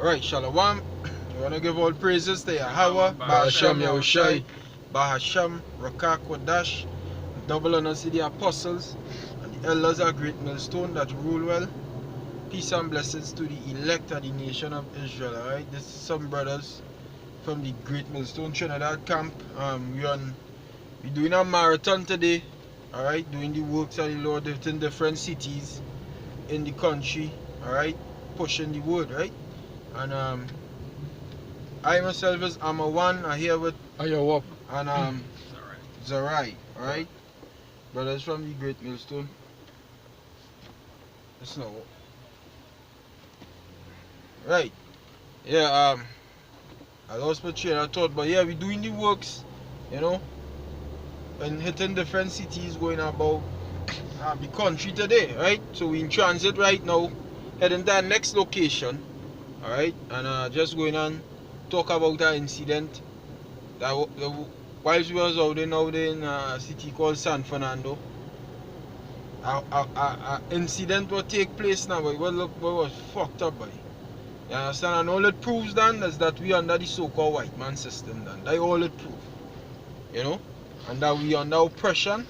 Alright, Shalom. We want to give all praises to Yahweh, Bahasham Yahushai, Bahasham, Rakak, Wadash, double honors to the apostles and the elders of Great Millstone that rule well. Peace and blessings to the elect of the nation of Israel. Alright, this is some brothers from the Great Millstone Trinidad camp. We're doing a marathon today. Alright, doing the works of the Lord within different cities in the country. Alright, pushing the word, right? And I myself is One. I here with Ayawap. and Zarai, alright? Brothers from the Great Millstone. It's no. Right. Yeah, I lost my train of thought, but yeah, we're doing the works, you know, and hitting different cities going about the country today, right? So we in transit right now, heading to our next location, alright? And just going on talk about that incident that whilst we was out there in a city called San Fernando. A incident will take place now, but what was fucked up, boy. You understand? And all it proves then is that we under the so-called white man system then. That's all it proves. You know? And that we under oppression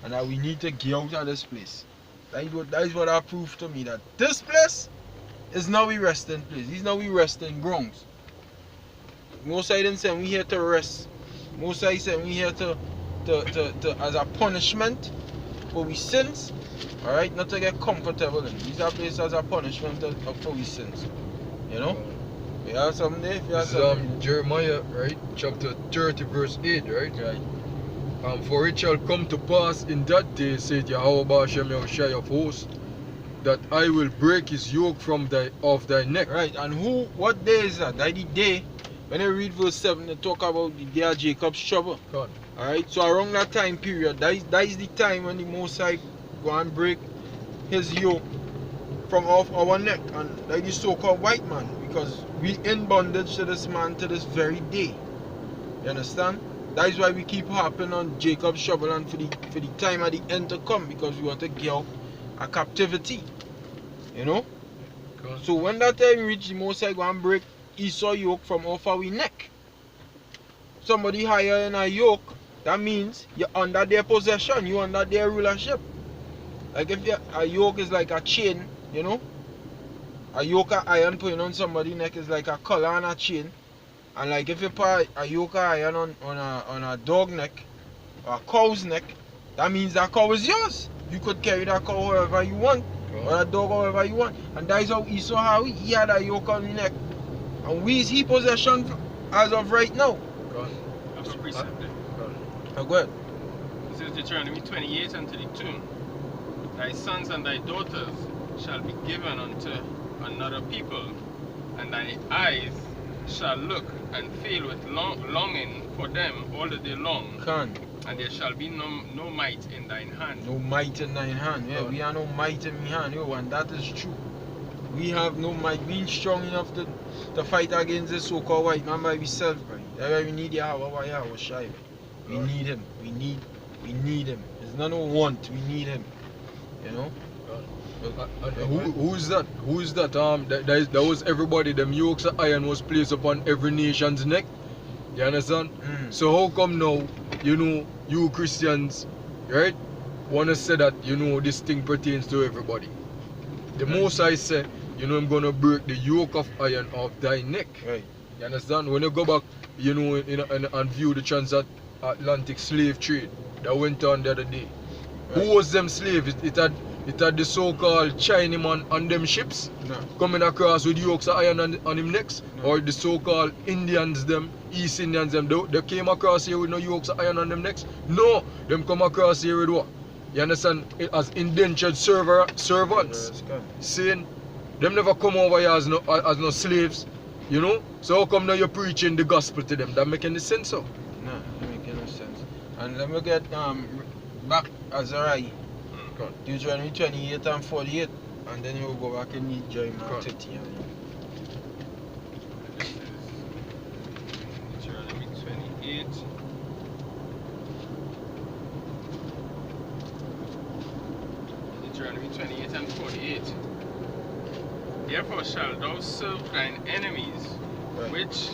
and that we need to get out of this place. That is what that proved to me, that this place is now we resting place. This is now we resting grounds. Most I didn't say we here to rest. Most I said we here to as a punishment for we sins. Alright, not to get comfortable in. These are places as a punishment for we sins. You know? We have something there. This is Jeremiah, right? Chapter 30, verse 8, right? Right. For it shall come to pass in that day, saith Yahweh Bahasham Yahushai of hosts, that I will break his yoke from off thy neck. Right, and what day is that? That the day, when you read verse 7, they talk about the day of Jacob's trouble. God. Alright, so around that time period, that is the time when the Most High go and break his yoke from off our neck, and that is so-called white man, because we in bondage to this man to this very day. You understand? That is why we keep harping on Jacob's trouble and for the time at the end to come, because we want to get out of captivity. You know? God. So when that time reach, the Most High go and break Esau yoke from off our neck. Somebody higher in a yoke, that means you're under their possession, you're under their rulership. Like if a yoke is like a chain, you know, a yoke of iron putting on somebody's neck is like a collar and a chain. And like if you put a yoke of iron on a dog neck or a cow's neck, that means that cow is yours. You could carry that cow however you want, or that dog however you want. And that is how Esau had it. He had a yoke on his neck. And we is his possession as of right now. God. I have a precept there. Oh, go ahead. This is Deuteronomy 28 and 32. Thy sons and thy daughters shall be given unto another people, and thy eyes shall look and feel with longing for them all the day long. And there shall be no might in thine hand. No might in thine hand. Yeah, we have no might in my hand, yo, and that is true. We have no might. We ain't strong enough to fight against this so-called white man by ourselves, bro. That's why we need Yahweh Shai. We need him. We need him. It's not no want. We need him. You know. Who is that? Who is that? That was everybody. Them yokes of iron was placed upon every nation's neck. You understand? So how come now, you know, you Christians, right, wanna say that, you know, this thing pertains to everybody? The Most I say, you know, I'm gonna break the yoke of iron off thy neck. Right. You understand? When you go back, you know, and view the transatlantic slave trade that went on the other day. Right. Who was them slaves? It had the so-called Chinaman on them ships, No. coming across with yokes of iron on him necks, No. or the so-called Indians them, East Indians them, they came across here with no yokes of iron on them necks? No, them come across here with what? You understand? As indentured servants. Saying, them never come over here as no slaves, you know? So how come now you're preaching the gospel to them? That make any sense, so? No, that make no sense. And let me get back Azariah. Deuteronomy 28 and 48, and then you'll go back and read Jeremiah 30. Deuteronomy 28. Deuteronomy 28 and 48. The Therefore shalt thou serve thine enemies, Right. which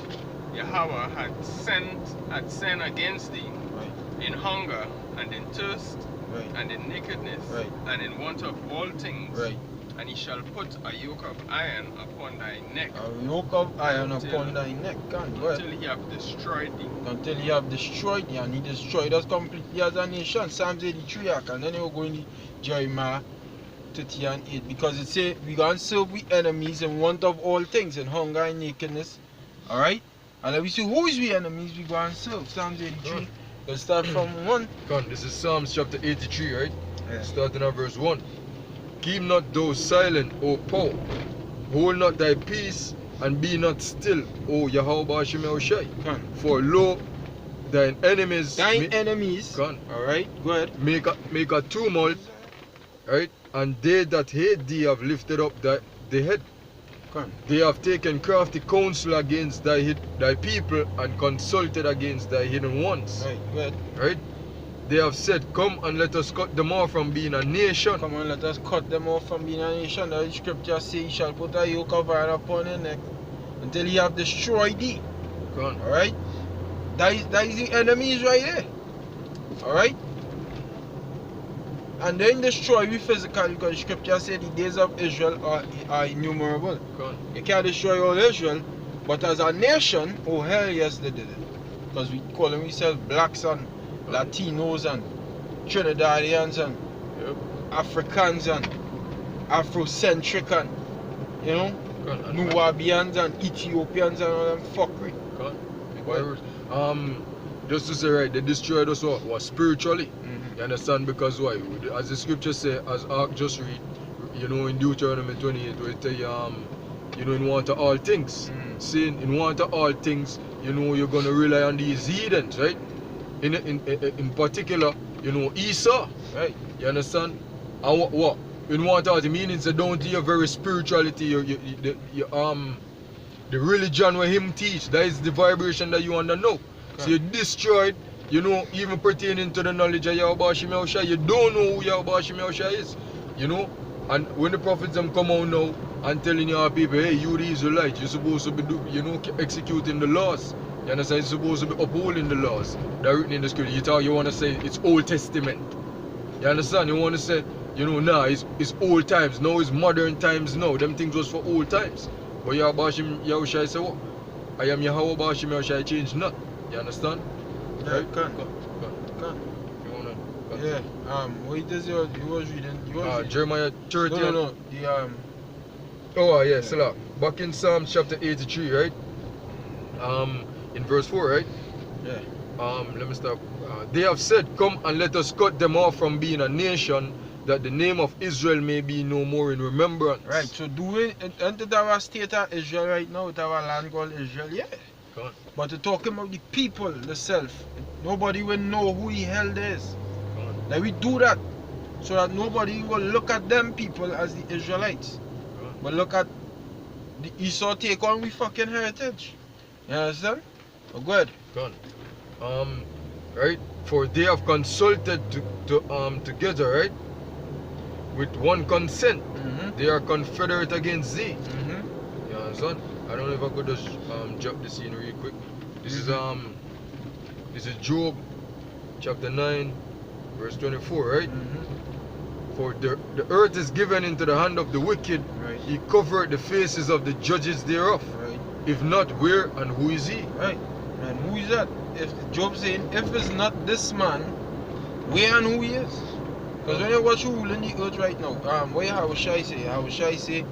Yahweh had sent against thee, Right. in hunger, and in thirst, Right. and in nakedness, Right. and in want of all things. Right. And he shall put a yoke of iron upon thy neck, A yoke of iron Until- upon thy neck. Can go ahead. until he have destroyed thee. Until he have destroyed thee, and he destroyed us completely as a nation. Psalms 83, and then you go in Jeremiah 30 and 8, because it say we gonna serve we enemies in want of all things, in hunger and nakedness. Alright? And then we see who is we enemies we go and serve. Psalms 83. Good. Let's start from 1. Come, this is Psalms chapter 83, right? Yeah. Starting at verse 1. Keep not thou silent, O Paul. Hold not thy peace, and be not still, O Yahweh Hashem Yahushai. Come. For lo, thine enemies Thine enemies. Come. Alright, go ahead. make a tumult, right? And they that hate thee have lifted up the head. Come. They have taken crafty counsel against thy people, and consulted against thy hidden ones. Right, go ahead. Right? They have said, come and let us cut them off from being a nation. Come on, let us cut them off from being a nation. The scripture says, he shall put a yoke of iron upon your neck until he have destroyed thee. Come on. Alright? That is the enemies right there. Alright? And then destroy we physically, because the scripture said the days of Israel are innumerable. Come on. You can't destroy all Israel, but as a nation, oh hell yes they did it. Because we call them ourselves blacks and Latinos and Trinidadians and Yep. Africans and Afrocentric and, you know, Come on. Nubians and Ethiopians and all them fuckery. Come What? on. Just to say, right, they destroyed us what spiritually. Mhm. You understand? Because why? As the scripture say, as Ark just read, you know, in Deuteronomy 28, where it tell you, you know, in want of all things. Mm. Saying in want of all things, you know, you're gonna rely on these heathens, right? In particular, you know, Esau. Right. You understand? And what? In want of it means they don't do your very spirituality, the religion where him teach. That is the vibration that you want to know. So you destroyed, you know, even pertaining to the knowledge of Yahweh Hashem Yahushai. You don't know who Yahweh Hashem Yahushai is. You know? And when the prophets them come out now and telling your people, hey, you the Israelites, you're supposed to be executing the laws. You understand? You're supposed to be upholding the laws that are written in the scripture. You want to say it's Old Testament. You understand? You want to say, you know, nah, it's old times. No, it's modern times now. Them things was for old times. But Yahweh Hashem Yahushai say what? I am Yahweh Hashem Yahushai, change not. You understand? Yeah, Right? can. Can. You wanna? Yeah. What it is you was reading? You was reading. Jeremiah 30. No. The Oh, yeah, Salah. Back in Psalms chapter 83, right? In verse 4, right? yeah. Let me stop. They have said, come and let us cut them off from being a nation, that the name of Israel may be no more in remembrance. Right. So do we enter our state of Israel right now with our land called Israel? Yeah. Come on. But to talking about the people themselves, nobody will know who the hell they is. Come on. Like we do that so that nobody will look at them people as the Israelites. Come on. But look at the Esau take on we fucking heritage. You understand? Oh, go ahead. Come on. Right? For they have consulted together, right? With one consent. Mm-hmm. They are confederate against thee. Mm-hmm. You understand? I don't know if I could just jump the scene real quick. This is Job chapter 9 verse 24, right? Mm-hmm. For the earth is given into the hand of the wicked. Right. He covered the faces of the judges thereof. Right. If not, where and who is he? Right. And who is that? If Job saying, if it's not this man, where and who he is? Because when you watch who ruling the earth right now, what Yahushai say? Yahushai say,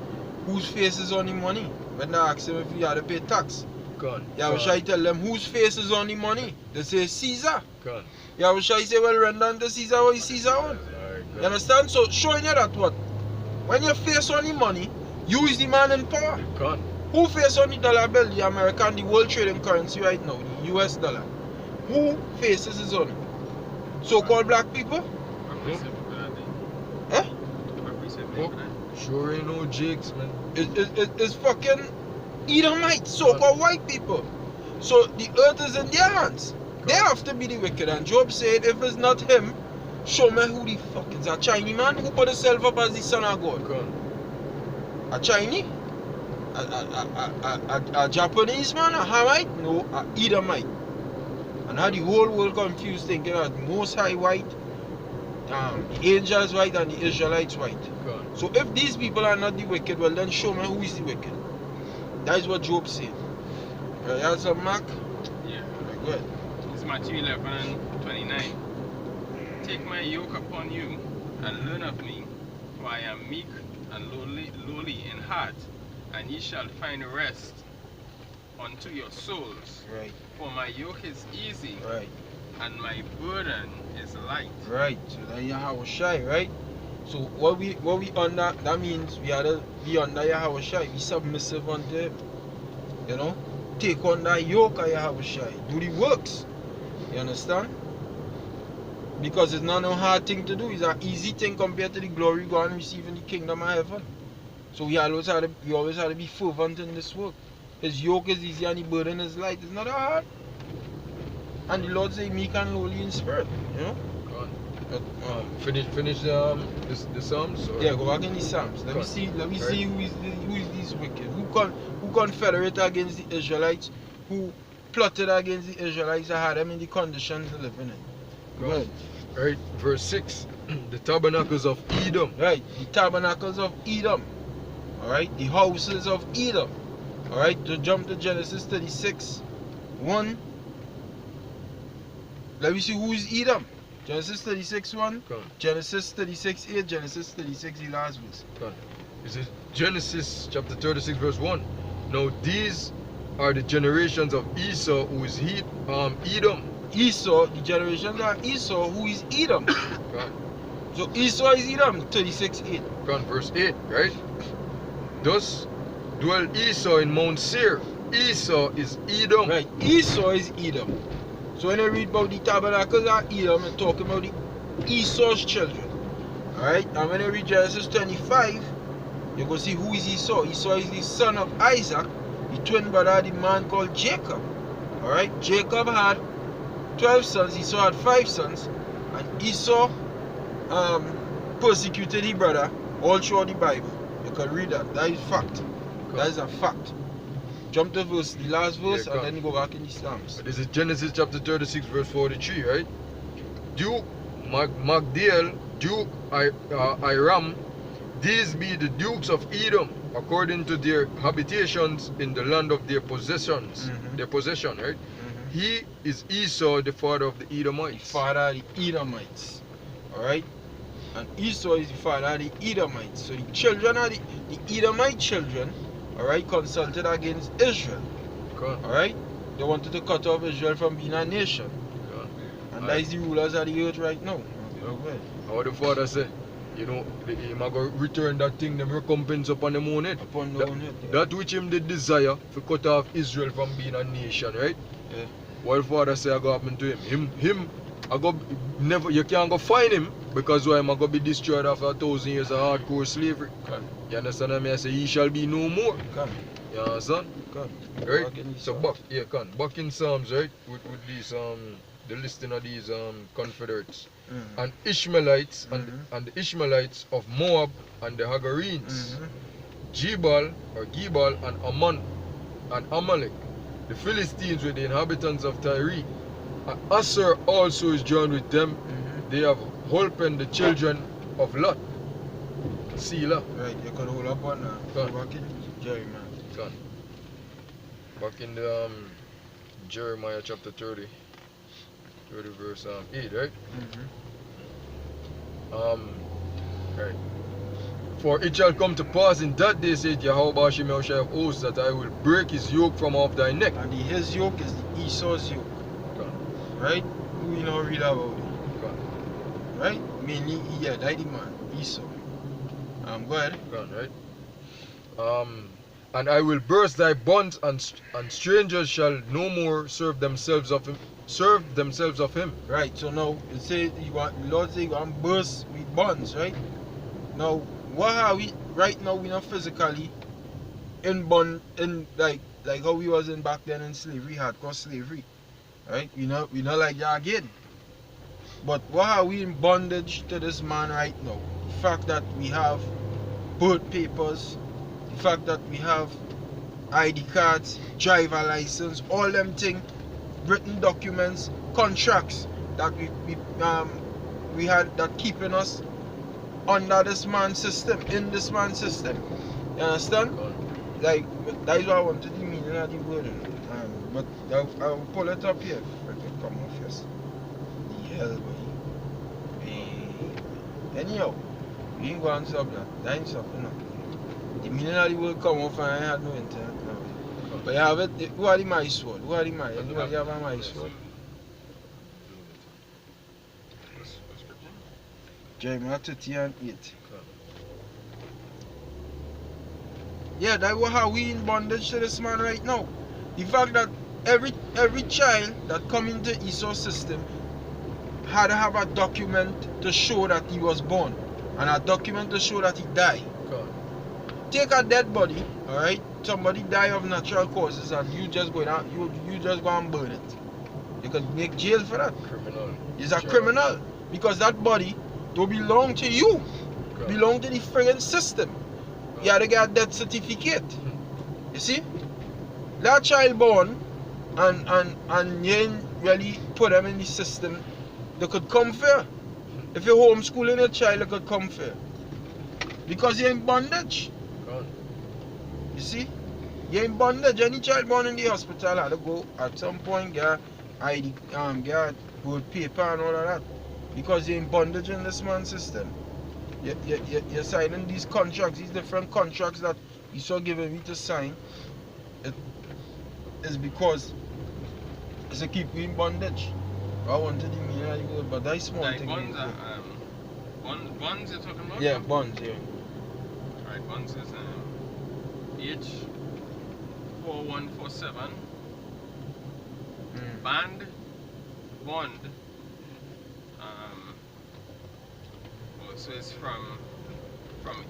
whose face is on the money? When they ask him if he had to pay tax. Gone. Yahushai tell them, whose face is on the money? They say, Caesar. Gone. Yahushai say, well, render unto Caesar what is Caesar on. You understand? So showing you that what? When your face on the money, you is the man in power. Gone. Who face on the dollar bill, the American, the world trading currency right now, the US dollar? Who faces is on it? So-called black people? Eh? Sure ain't no jigs, man. It's fucking Edomites, so-called white people. So the earth is in their hands. They have to be the wicked. And Job said, if it's not him, show me who the fuck is. A Chinese man who put himself up as the son of God. Gone. A Chinese? a Japanese man, a Hamite? No, a Edomite. And how the whole world confused thinking that Most High white, the angels white and the Israelites white. God. So if these people are not the wicked, well then show me who is the wicked. That is what Job said. You have some Mark? Yeah. Right, go ahead. It's Matthew 11 and 29. Take my yoke upon you and learn of me, for I am meek and lowly in heart, and ye shall find rest unto your souls. Right, For my yoke is easy right, and my burden is light. right. So then Yahweh Shai, right? So what we under, that means we are to be under Yahweh Shai, be submissive unto him. You know? Take on that yoke of Yahweh Shai. Do the works. You understand? Because it's not no hard thing to do. It's an easy thing compared to the glory God and receive in the kingdom of heaven. So we always have to be fervent in this work. His yoke is easy and the burden is light. It's not hard. And the Lord say meek and lowly in spirit. You know? God. But, Finish the Psalms? Or? yeah, go back in the Psalms. Let me see who is these wicked. Who confederate against the Israelites, who plotted against the Israelites and had them in the conditions they're living in. Go ahead. Right, verse 6. The tabernacles of Edom. Right, the tabernacles of Edom. Alright, the houses of Edom. Alright, to jump to Genesis 36, 1. Let me see who is Edom. Genesis 36, 1. Come. Genesis 36, 8. Genesis 36, the last verse. Come. This is Genesis chapter 36, verse 1. Now these are the generations of Esau, who is Edom. Esau, the generations of Esau, who is Edom. Come. So Esau is Edom, 36, 8. Come, verse 8, right? Thus dwell Esau in Mount Seir. Esau is Edom. Right, Esau is Edom. So when you read about the tabernacles of Edom, and talking about the Esau's children. Alright, and when you read Genesis 25, you go see who is Esau. Esau is the son of Isaac, the twin brother of the man called Jacob. Alright, Jacob had 12 sons, Esau had 5 sons, and Esau persecuted his brother all throughout the Bible. You can read that. That is fact. That is a fact. Jump to verse, the last verse, and then you go back in the Psalms. This is Genesis chapter 36, verse 43, right? Duke Magdiel, Duke Iram, these be the dukes of Edom, according to their habitations in the land of their possessions. Their possession, right? He is Esau, the father of the Edomites. The father of the Edomites. Alright? And Esau is the father of the Edomites. So the children of the Edomite children, alright, consulted against Israel. Okay. Alright? They wanted to cut off Israel from being a nation. Okay. And that is the rulers of the earth right now. Okay. How the father said, you know, he might go return that thing, them recompense upon them own head. Upon the own head. Yeah. That which him did desire to cut off Israel from being a nation, right? Yeah. What father say I go happen to him? I go never, you can't go find him because why am I going to be destroyed after 1,000 years of hardcore slavery? Come. You understand what I mean? I say he shall be no more. Come. You understand? Come. Right? Back in the So Psalms. back in Psalms, right? With these the listing of these confederates. And Ishmaelites and the Ishmaelites of Moab and the Hagarenes. Jebal and Ammon and Amalek. The Philistines with the inhabitants of Tyre. And Asher also is joined with them. They have holpen the children of Lot. Selah. Right, you can hold up on Go on. back in Jeremiah. Gone. Back in the Jeremiah chapter 30 verse 8, right? Right. For it shall come to pass in that day, said Yahweh Hashem Yahushua of hosts, that I will break his yoke from off thy neck. And his yoke is the Esau's yoke. Gone. Right? We know read about it. Gone. Right? Mainly, yeah, that the man, Esau. Go ahead. Gone, right? And I will burst thy bonds, and strangers shall no more serve themselves of him. Right, so now it says Lord say you want to burst with bonds, right? Now what are we right now? We not physically in bond in like how we was in back then in slavery, hardcore slavery. Right? We not like that again. But what are we in bondage to this man right now? The fact that we have birth papers, the fact that we have ID cards, driver license, all them things, written documents, contracts that we had that keeping us under this man system, in this man system. You understand? Like, that is what I wanted the meaning of the word. But I'll pull it up here. If I can come off, yes. The hell, boy. Anyhow, we ain't going to stop that. That ain't stopping now. The meaning of the word come off and I had no intent now. But you have it. Who are the mice sword? Who are the mice? Anybody have a mice sword? Jeremiah 30 and 8. Yeah, that was how we in bondage to this man right now. The fact that every child that come into Esau's system had to have a document to show that he was born and a document to show that he died. Take a dead body, alright? Somebody die of natural causes and you just go out, you just go and burn it. You could make jail for that. Criminal. He's a criminal because that body don't belong to you. Belong to the friggin' system. You had to get a death certificate. You see? That child born and you ain't really put them in the system, they could come fair. If you're homeschooling a child, they could come fair. Because you're in bondage. You see? You're in bondage. Any child born in the hospital had to go at some point get ID, get good paper and all of that. Because you're in bondage in this man's system. You're signing these contracts, these different contracts that Esau giving me to sign. It is because it's to keep you in bondage. I wanted the meaning of the word, but that's small like thing. Bonds bonds you're talking about? Yeah, bonds, yeah. Right, bonds is H4147. Bond. So it's from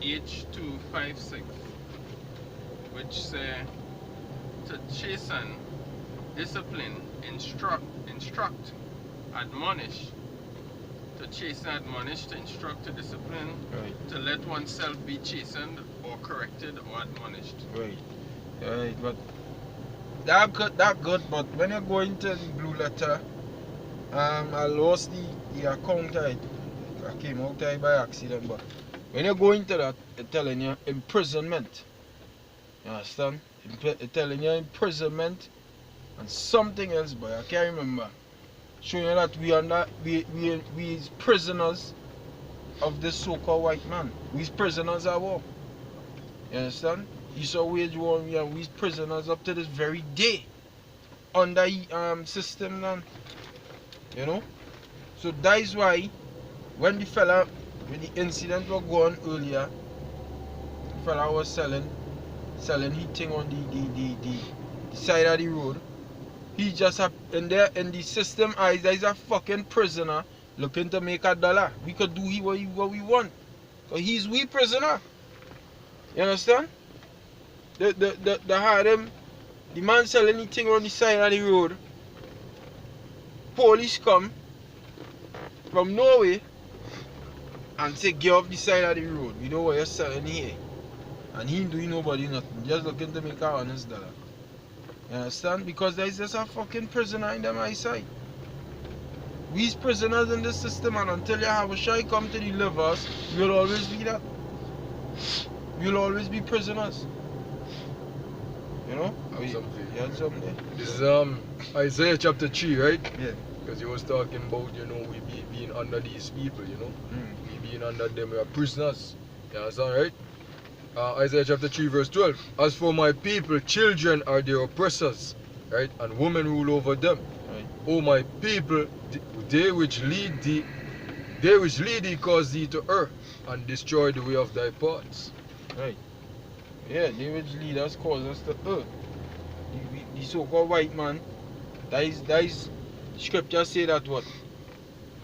H256, which say to chasten, discipline, instruct, admonish. To chasten, admonish, to instruct, to discipline, Right. to let oneself be chastened or corrected or admonished. Right. Right, but that good, but when you go into the blue letter, I lost the account. I came out there by accident, but when you go into that, it's telling you imprisonment. You understand? It's telling you imprisonment and something else, but I can't remember. Showing you that we is prisoners of this so-called white man. We prisoners of war. You understand? Esau wage war, and we prisoners up to this very day under system now. You know? So that is why when the fella, when the incident was going earlier, the fella was selling his thing on the side of the road. He just in the system eyes, there is a fucking prisoner looking to make $1. We could do what we want. So he's we prisoner. You understand? The had him, the man selling the thing on the side of the road. Police come from Norway and say get off the side of the road. We know what you're selling here. And he ain't doing nobody nothing. Just looking to make $1. You understand? Because there's just a fucking prisoner in them eyesight. We's prisoners in this system, and until you have a shy come to deliver us, we'll always be that. We'll always be prisoners. You know? You had something there? This is Isaiah chapter 3, right? Yeah. Because he was talking about, we being under these people, We being under them, we are prisoners. You understand, right? Isaiah chapter 3 verse 12. As for my people, children are their oppressors, right? And women rule over them. Right. O my people, they which lead thee cause thee to err, and destroy the way of thy paths. Right. Yeah, they which lead us cause us to err. The so-called white man, that is scripture say that what?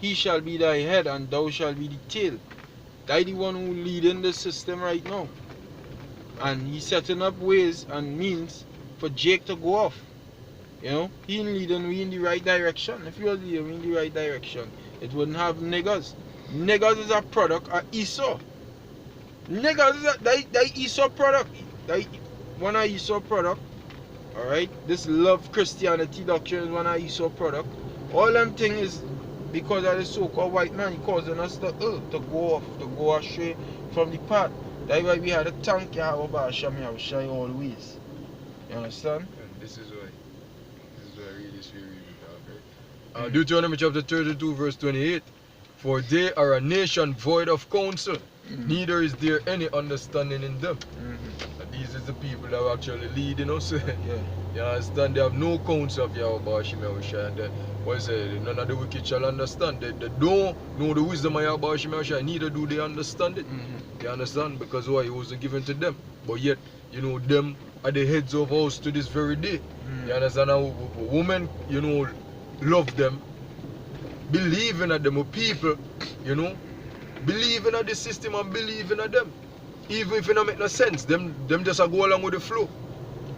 He shall be thy head and thou shalt be the tail. That the one who leading the system right now. And he's setting up ways and means for Jake to go off. You know, he ain't leading we in the right direction. If he was leading we in the right direction, it wouldn't have niggers. Niggers is a product of Esau. Niggers is that Esau product. That one of Esau product Alright? This love Christianity doctrine is one of Esau product. All them thing is because of the so-called white man, he causing us to go off, to go astray from the path. That's why we had a tank about Shami Shai always. You understand? And this is why really should read it out. Deuteronomy chapter 32 verse 28. For they are a nation void of counsel, neither is there any understanding in them. And these is the people that are actually leading us. Yeah. You understand? They have no counsel of Yahweh Hashem Yahushua. And what I say, none of the wicked shall understand. They don't know the wisdom of Yahweh Hashem Yahushua, neither do they understand it. You understand? Because why? It wasn't given to them. But yet, you know, them are the heads of house to this very day. You understand? How women, you know, love them, believing at them, people, you know, believing at the system and believing at them. Even if it don't make no sense, them just a go along with the flow.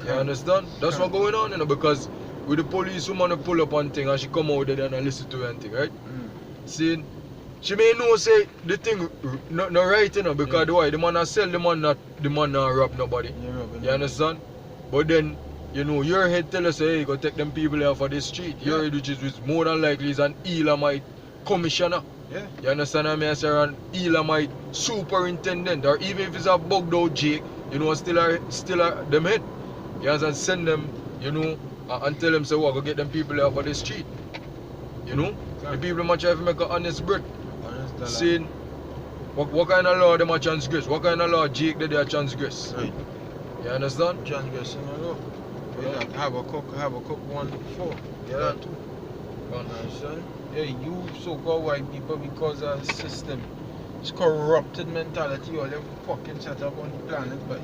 You understand? That's what going on, you know, because with the police woman pull up on thing and she come out there and listen to her and thing, right? Seeing, she may know say the thing not right, you know, because why? The man not sell, the man not rob nobody. You understand? But then, you know, your head tell us, hey, you go take them people out for the street. Your head, which is more than likely is an Elamite commissioner. Yeah. You understand what I mean? I say an Elamite superintendent, or even if it's a bugged out Jake, you know, still a them head. You understand? Send them, you know, and tell them, say, go get them people out for the street. You know? The people might try to make an honest bread. Saying, what kind of law them a transgress? What kind of law Jake they are transgress? Right. You understand? Transgressing the law. Habakkuk 1:4. Yeah, that too. You understand? Yeah, you so-called white people, because of the system, it's corrupted mentality, all them fucking set up on the planet, but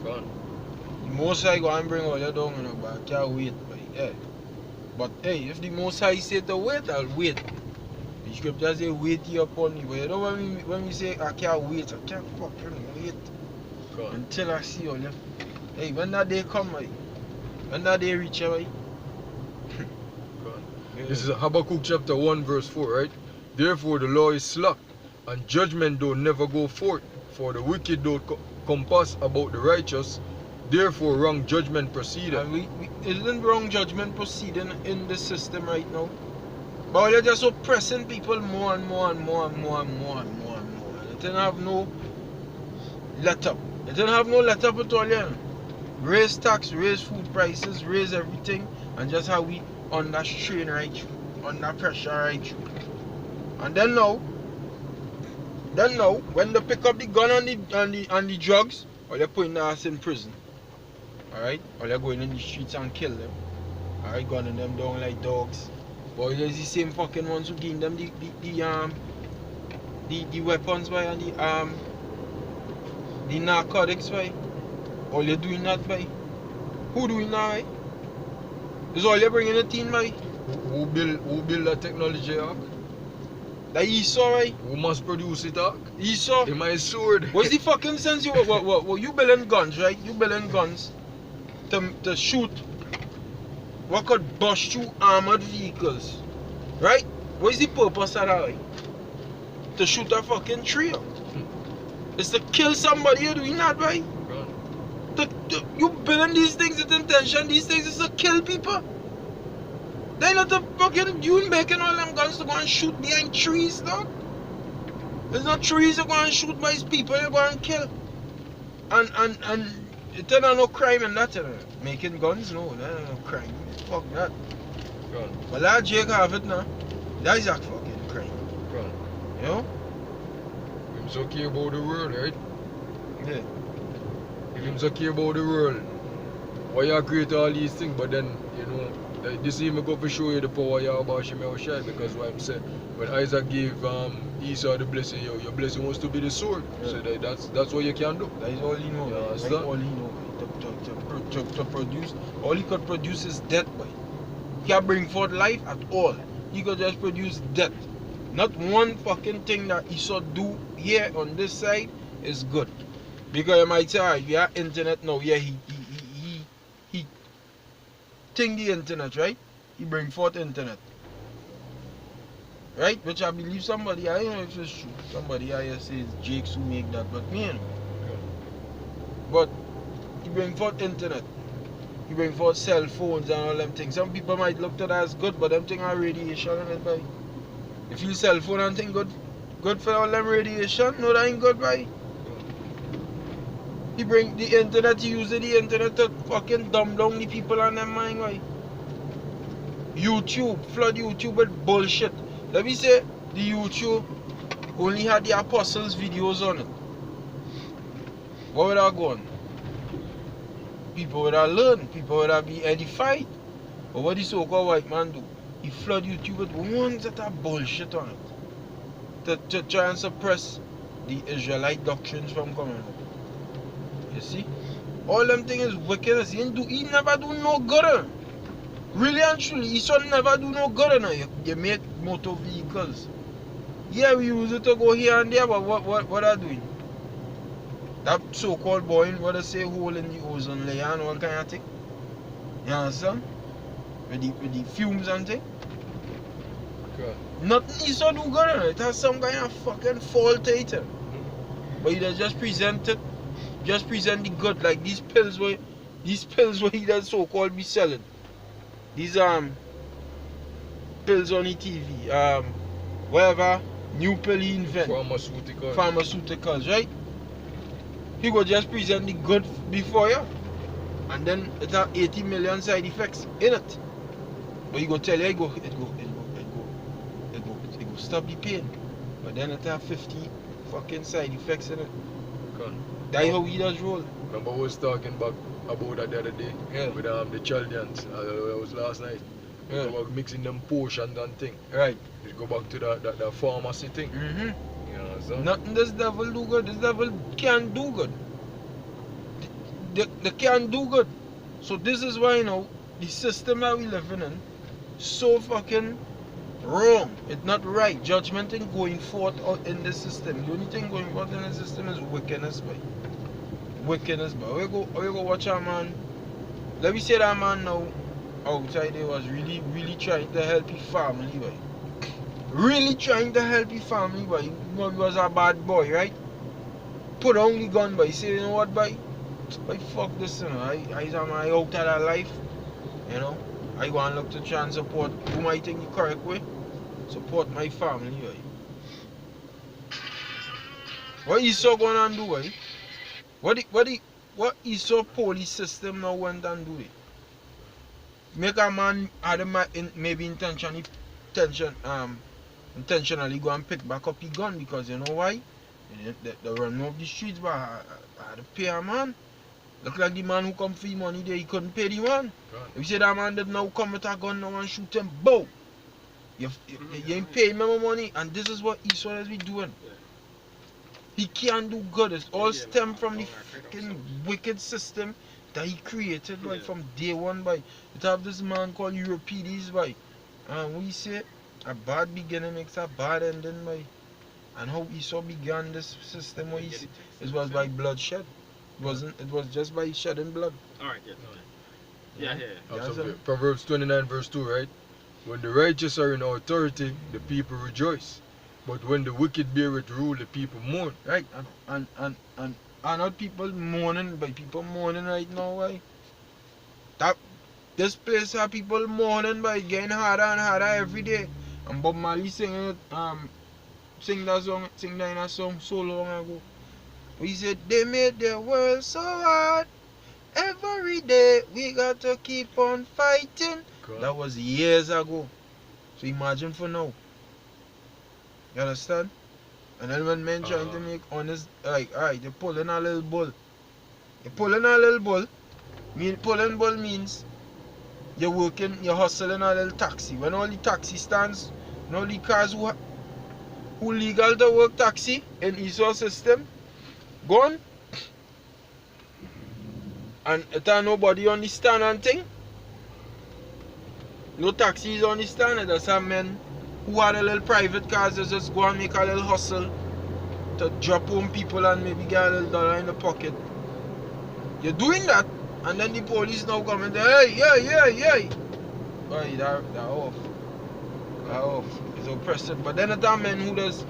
the Most High go and bring all you down, you know, but I can't wait, but yeah. But hey, if the Most High say to wait, I'll wait. The scripture say wait ye upon me, but you know when we say I can't wait, I can't fucking wait until I see all you. Hey, when that day come, right? When that day reach, right? This is Habakkuk chapter 1 verse 4, right? Therefore the law is slack, and judgment don't never go forth, for the wicked don't compass about the righteous, therefore wrong judgment proceedeth. And isn't wrong judgment proceeding in the system right now? But they're just oppressing people more and more and more and more and more and more and more. It didn't have no let up. It didn't have no let up at all, you know. Raise tax, raise food prices, raise everything, and just how we under strain right through, under pressure right through. And then now, when they pick up the gun and the drugs, or they're putting their ass in prison. Alright? Or they're going in the streets and kill them. Alright, gunning them down like dogs. But there's the same fucking ones who give them the weapons, by, and the narcotics, by. All you're doing that, by. Who doing that, right? Is all you're bringing the team, by? Who build that technology, Ark? That Esau, right? Who must produce it, Ark? Esau. In my sword. What's the fucking sense? You building guns, right? You building guns to shoot what could bust through armored vehicles, right? What is the purpose of that, right? To shoot a fucking tree up. It's to kill somebody. You're doing that, right? You building these things with intention. These things is to kill people. They not the fucking you making all them guns to go and shoot behind trees, dog. There's not trees you're going to shoot by his people. You're going to kill. And it ain't no crime in that, you know. Making guns, no, that ain't no crime. Fuck that. But that Jake have it now. That is a fucking crime. You know? I'm so care about the world, right? Yeah. If I'm so care about the world, why you create all these things, but then, you know, this even go to show you the power of Yahweh Hashem Yahushua, because what I'm saying, when Isaac gave Esau the blessing, your blessing was to be the sword. Yeah. So that's what you can do. That is all he knows. Yeah, that's all he knows. To produce, all he could produce is death, boy. He can't bring forth life at all. He could just produce death. Not one fucking thing that Esau do here on this side is good. Because you might say, alright, we have internet now. Yeah, he think the internet, right? He bring forth internet. Right? Which I believe somebody, I don't know if it's true. Somebody I says Jakes who make that, but me, you know. But he bring forth internet. He bring forth cell phones and all them things. Some people might look at that as good, but them things are radiation in it, boy. If you cell phone and think good for all them radiation, no, that ain't good, boy. He bring the internet, he use the internet to fucking dumb down the people on them mind, boy. YouTube, flood YouTube with bullshit. Let me say, the YouTube only had the apostles' videos on it. What would I go on? People would have learned, people would have be edified. But what the so-called white man do? He flood YouTube with ones that have bullshit on it. To try and suppress the Israelite doctrines from coming out. You see? All them things is wickedness. He never do no good. Really and truly, he should never do no good. You make motor vehicles. Yeah, we use it to go here and there, but what are doing? That so-called boy, what they say, hole in the ozone layer and all kind of thing. You understand? With the fumes and thing. Okay. Nothing is so do good. It has some kind of fucking fault to it. But he just present it. Just present the good, like these pills where he does so-called be selling. These pills on the TV. Whatever new pill he invent. Pharmaceuticals, right? He will just present the good before you, and then it have 80 million side effects in it. But he go tell you it go stop the pain. But then it have 50 fucking side effects in it. Okay. That's how he does roll. Remember we was talking about that the other day? Yeah. With the Chaldeans. It was last night. Yeah. About mixing them potions and thing. Right. You go back to the pharmacy thing. Mm-hmm. You know, so Nothing this devil do good. This devil can't do good. They can't do good. So this is why, you know, the system that we living in so fucking wrong. It's not right. Judgment ain't going forth in the system. The only thing going forth in the system is wickedness, boy. Wickedness, boy. We go watch a man. Let me say that man now outside there was really trying to help his family, boy. Really trying to help his family, boy. He was a bad boy, right? Put on the gun, boy. He said, you know what, boy? Boy, fuck this, you know. I'm out of that life, you know. I want to look to try and support whom I think the correct way. Support my family, boy. What Esau going to do, boy? What Esau police system now went and do it? Make a man maybe intentionally go and pick back up his gun, because you know why? They run off the streets, but I had to pay a man. Look like the man who come for the money there, he couldn't pay the man. God. If you say that man did now come with a gun now and shoot him, boom! You ain't paying me my money, and this is what Esau has been doing. Yeah. He can't do good. It's all stem from the fucking wicked system that he created, boy, from day one, boy. You have this man called Euripides, boy. And we say a bad beginning makes a bad ending, boy. And how Esau began this system, it was by bloodshed. It was just by shedding blood. Alright, yeah. So Proverbs 29 verse 2, right? When the righteous are in authority, the people rejoice. But when the wicked bear it rule, the people mourn. Right, and are not people mourning, by people mourning right now, why? This place have people mourning by getting harder and harder every day. And Bob Marley sing that in a song so long ago. He said they made the world so hard. Every day we got to keep on fighting. God. That was years ago. So imagine for now. You understand? And then when men trying to make honest, like, alright, you're pulling a little bull. You're pulling a little bull. Pulling bull means you're working, you're hustling a little taxi. When all the taxi stands, and all the cars who legal to work taxi in Esau system, gone. And it ain't nobody on the stand and thing. No taxis on the stand. It just have men who had a little private cars that just go and make a little hustle to drop home people and maybe get a little dollar in the pocket. You're doing that, and then the police now come and say, hey. Boy, they're off. They're off. It's oppressive. But then there are men who does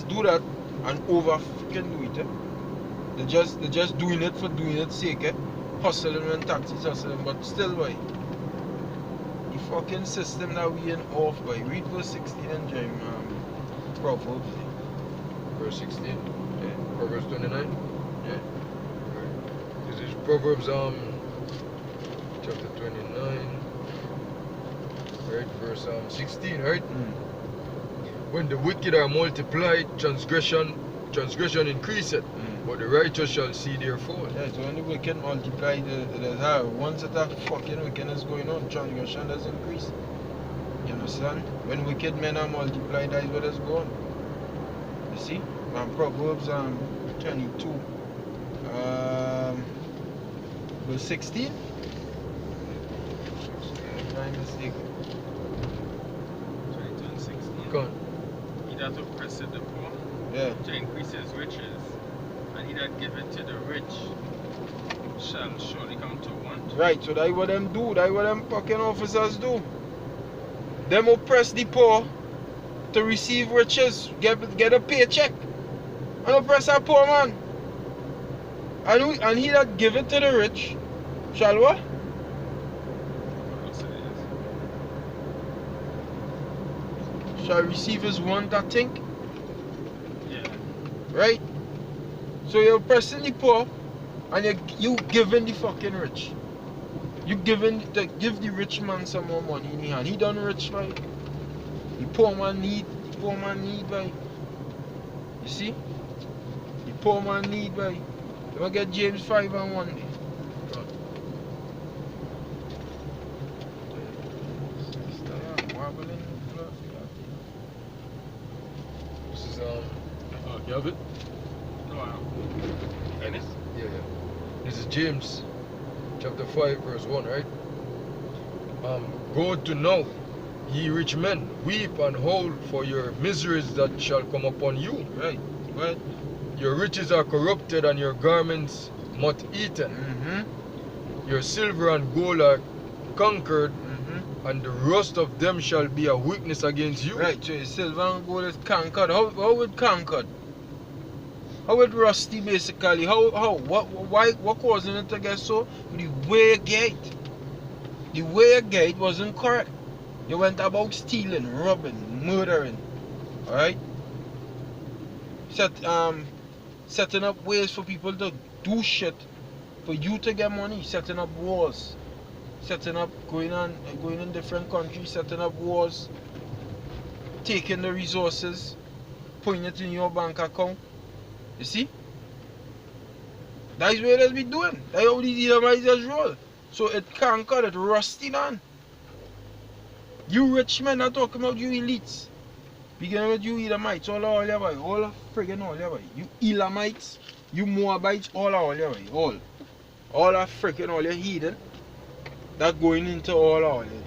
do that and over fucking do it. They're just doing it for doing its sake. hustling when taxis hustling, but still, boy. The fucking system that we in off, boy. Read verse 16 and Proverbs. Verse 16. Yeah. Proverbs 29. Yeah. This is Proverbs chapter 29. Right, verse 16, right? When the wicked are multiplied, transgression increaseth, but the righteous shall see their fall. Yeah, so when the wicked multiply, once that fucking wickedness going on, transgression does increase. You understand? When wicked men are multiplied, that is what is going on. You see? And Proverbs 22, verse 16. If I'm mistaken. 22 and 16. Go on. He that oppresseth the poor Yeah. shall increase his riches, and he that giveth to the rich shall surely come to want. Right, so that's what them do, that's what them fucking officers do. Them oppress the poor to receive riches, get a paycheck. And oppress a poor man. And he that give it to the rich shall what? What else it is? Shall receive his want, I think. Yeah. Right? So you're oppressing the poor and you giving the fucking rich. You give the rich man some more money in his hand. He done rich, right? The poor man need, right? You see? The poor man need, right? You gonna get James 5 and 1 day. This is you have it? No, Yeah. This is James chapter 5 verse 1, right? Go to know, ye rich men, weep and howl for your miseries that shall come upon you. Right. Right. Your riches are corrupted and your garments moth-eaten. Your silver and gold are conquered, and the rust of them shall be a witness against you. Right, so silver and gold is conquered. How it conquered? How it rusty basically? What causing it to get so? The way gate. The way gate wasn't correct. You went about stealing, robbing, murdering. Alright? Setting up ways for people to do shit for you to get money, setting up wars. Setting up, going in different countries, setting up wars, taking the resources, putting it in your bank account. You see? That is what it be doing. That's how these Edomites just roll. So it conquered, it rusty on. You rich men are talking about you elites. Beginning with you Edomites, all your boy, all friggin' all your boy. You Elamites, you Moabites, all your boy, all. All are freaking all your heathen. That going into all our living.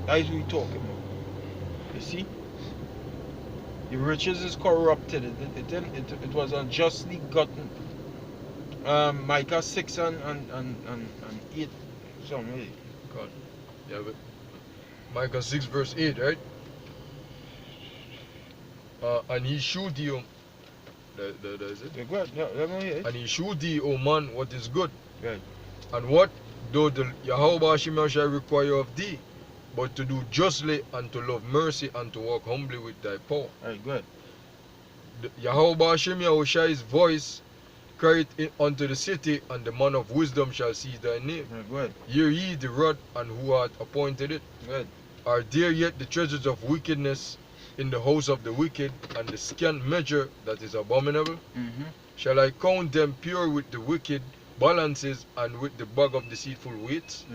That is what we talking about. You see? The riches is corrupted. It was unjustly gotten. Micah 6 and 8. Something. God. Yeah, but Micah 6 verse 8, right? And he shewed thee, that is it? Yeah, go ahead. Yeah, let me hear it. And he shewed thee, O man, what is good. Right. And what though the Yahweh Shema shall require of thee, but to do justly and to love mercy and to walk humbly with thy power. Right, go ahead. Yahweh Shema will share his voice, carry it unto the city, and the man of wisdom shall seize thy name. Right, go ahead. Hear ye the rod, and who hath appointed it? Go ahead. Are there yet the treasures of wickedness in the house of the wicked, and the scant measure that is abominable? Shall I count them pure with the wicked balances, and with the bag of deceitful weights?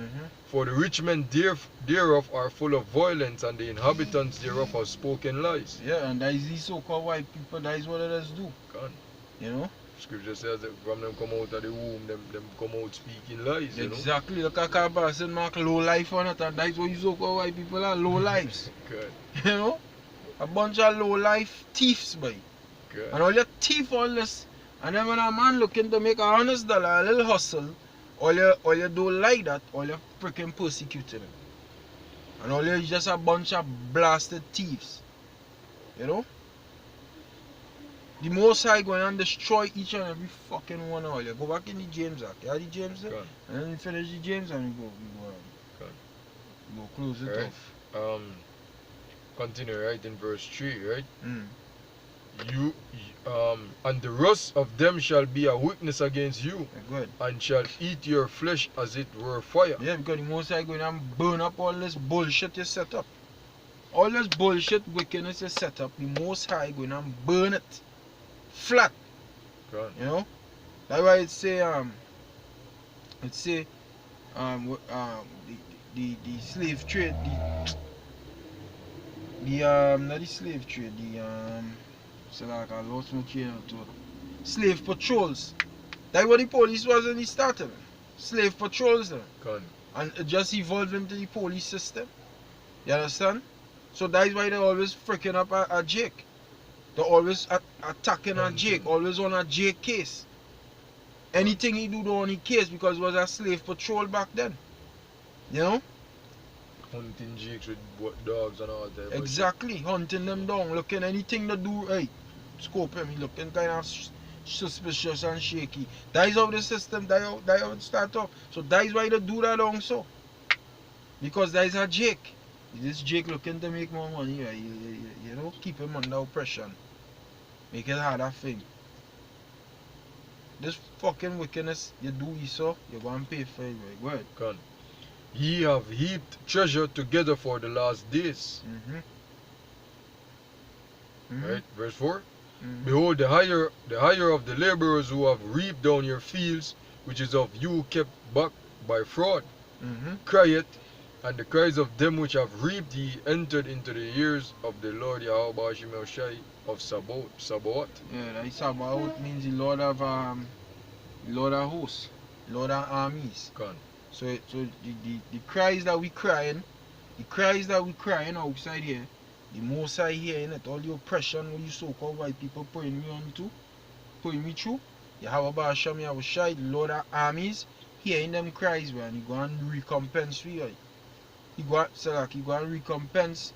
For the rich men thereof are full of violence, and the inhabitants thereof have spoken lies. Yeah, and that is these so-called white people, that is what it is do. God. You know? Scripture says that from them come out of the womb, them come out speaking lies, you Exactly. Look at Carson mark low life on it, and that is what you so-called white people are, low lives. God. You know? A bunch of low life thieves, boy. God. And all your thief all this. And then when a man looking to make $100, a little hustle, all you do like that, all you freaking persecuting him. And all you just a bunch of blasted thieves. You know? The Most High going and destroy each and every fucking one of you. Go back in the James Act. You have the James there? And then you finish the James and you go close it off. Continue right in verse 3, right? You and the rust of them shall be a witness against you, Good. and shall eat your flesh as it were fire. Yeah, because the Most High going and burn up all this bullshit you set up. All this bullshit wickedness you set up, the Most High going and burn it flat. God. You know? That's why it say the slave trade, not the slave trade, so like I lost my chain of thought. Slave patrols. That's what the police was when they started. Slave patrols then. God. And it just evolved into the police system. You understand? So that's why they're always freaking up at Jake. They're always attacking at Jake, always on a Jake case. Anything he do on his case because it was a slave patrol back then. You know? Hunting Jakes with dogs and all that. Exactly, hunting them down, looking anything to do, hey, scope him, he looking kind of suspicious and shaky. That is how the system, that how it start off. So that is why they do that also. Because that is a Jake. This Jake looking to make more money, right? You know, keep him under oppression. Make it harder thing. This fucking wickedness you do, Esau, you're going to pay for it, right? Go ahead. God. Ye have heaped treasure together for the last days. Right, verse 4. Behold, the hire of the laborers who have reaped down your fields, which is of you kept back by fraud, crieth, and the cries of them which have reaped ye entered into the ears of the Lord Yahweh Shai of Sabaoth. Yeah, that Sabaoth means the Lord of hosts, Lord of armies. God. So the cries that we crying outside here, the Most High hearing it, all the oppression what you so-called white people putting me through, Yahweh Hashem Yahweh Shai, the Lord of armies, hearing them cries, man, he go and recompense for you. He go and recompense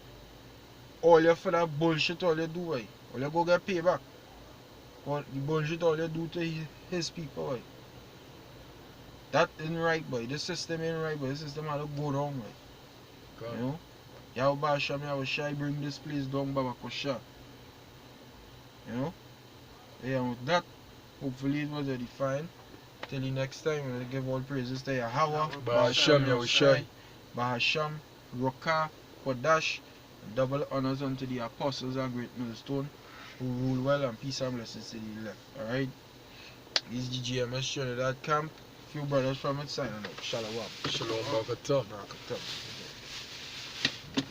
all you for that bullshit all you do, right? All you go get payback. For the bullshit all you do to his people, right? That ain't right, boy. This system ain't right, boy. This system had to go wrong, right? God. You know? Yahweh Hashem Yahweh Shai bring this place down, Baba Kosha. You know? Yeah, and with that, hopefully it was edifying. Till you next time, we'll give all praises to Yahweh, Bahasham Yahweh Shai, Bahasham, Roka, Kodash, double honors unto the apostles and great millstone who rule well, and peace and blessings to the left. Alright? This is the GMS Trinidad camp. Few brothers from it signing out. Shalom. Shalom Bakatam. Bakatam.